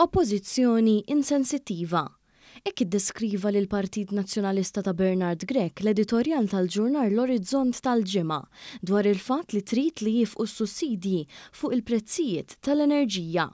Oppożizzjoni insensittiva. Hekk iddeskriva lil Partit Nazzjonalista ta' Bernard Grech l-editorjal tal-ġurnal L-Orizzont tal-ġimgħa dwar il-fatt li trid li jifqu s-sussidji fuq il-prezzijiet tal-enerġija.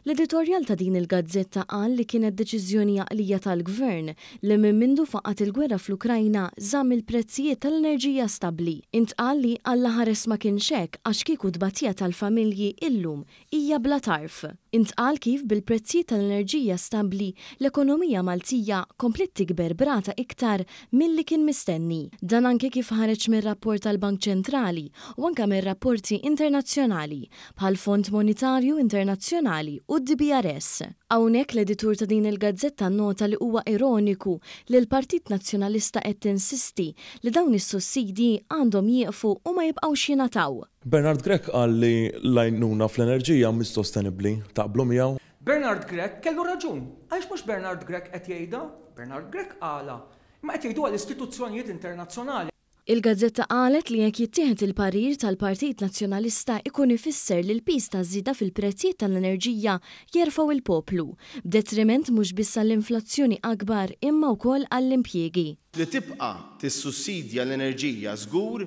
L-editorjal ta' din il-gazzetta qal li kienet deċiżjoni għaqlija tal-gvern li minn mindu faqat il-gwerra fl-Ukrajna żamm il-prezzijiet tal-enerġija stabbli. Intqal li Alla ħares ma kienx hekk għax kieku tbatija tal-familji illum hija bla tarf. Intqal kif bil-prezzijiet tal-enerġija stabbli l-ekonomija Maltija komplet tikber brata iktar milli kien mistenni. Dan anke kif ħareġ mir-rapport tal-Bank Ċentrali u anke mir-rapporti internazzjonali bħal Fond Monetarju Internazzjonali u d-DBRS. Hawnhekk l-editur ta' din il-gazzetta nota li huwa ironiku li l-Partit Nazzjonalista qed tinsisti li dawn is-sussidji għandhom jieqfu u ma jibqgħux jingħataw. Bernard Grech qal li l-għajnuna fl-enerġija mhix sostenibbli, taqblu miegħu? Bernard Grech kellu raġun. Għaliex mhux Bernard Grech qed jgħidha? Bernard Grech qala. Ma qed jgħidu għall-istituzzjonijiet internazzjonali. Il-gazzetta qalet li jekk jittieħed il-parir tal-Partit Nazzjonalista ikun ifisser li l-piż taż-żieda fil-prezzijiet tal-enerġija jerfgħu il-poplu, b'detriment mhux biss għall-inflazzjoni akbar imma wkoll għall-impjiegi. Li tibqa' tissussidja l-enerġija żgur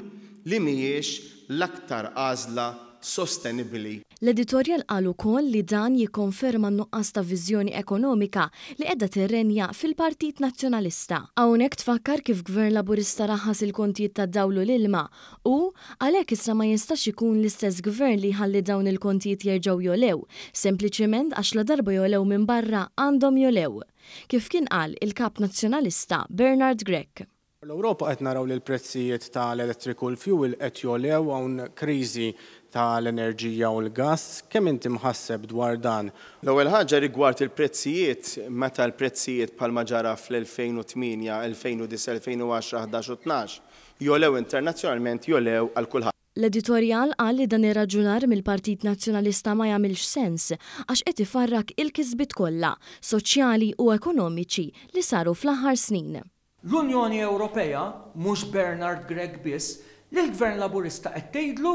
li mhijiex l-aktar għażla sostenibbli. L-editorjal qal ukoll li dan jikkonferma n-nuqqas ta' viżjoni ekonomika li qiegħda tirrenja fil-Partit Nazzjonalista. Hawnhekk tfakkar kif Gvern Laburista raħħas il-kontijiet tad-dawl u l-ilma u għalhekk issa ma jistax ikun l-istess gvern li jħalli dawn il-kontijiet jerġgħu jolew, sempliċement għax la darba jolew minn barra għandhom jolew. Kif kien qal il-Kap Nazzjonalista Bernard Grech. L-Ewropa qed naraw li l-prezzijiet tal-electrical fuel qed jolew hawn kriżi tal-enerġija u l-gass. Kemm inti mħasseb dwar dan? L-ewwel ħaġa rigward il-prezzijiet, meta l-prezzijiet bħalma ġara fl-2008, 2009, 2010, 11 u 12 jolew internazzjonalment jolew għal kulħadd. L-editorjal qal li dan ir-raġunar mill-Partit Nazzjonalista ma jagħmilx sens għax qed ifarrak il-kisbiet kollha soċjali u ekonomiċi li saru fl-aħħar snin. L-Unjoni Ewropea, mhux Bernard Grech biss, li l-Gvern Laburista qed tgħidlu,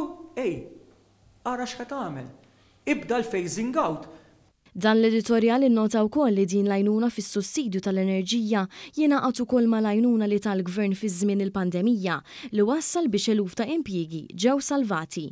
ara x'qed tagħmel. Ibda l-phasing out. Dan l-editorjal innota wkoll li din l-għajnuna fis-sussidju tal-enerġija jingħaqad ukoll mal-għajnuna li tal-Gvern fi żmien il-pandemija li wassal biex eluf ta' impjiegi ġew salvati.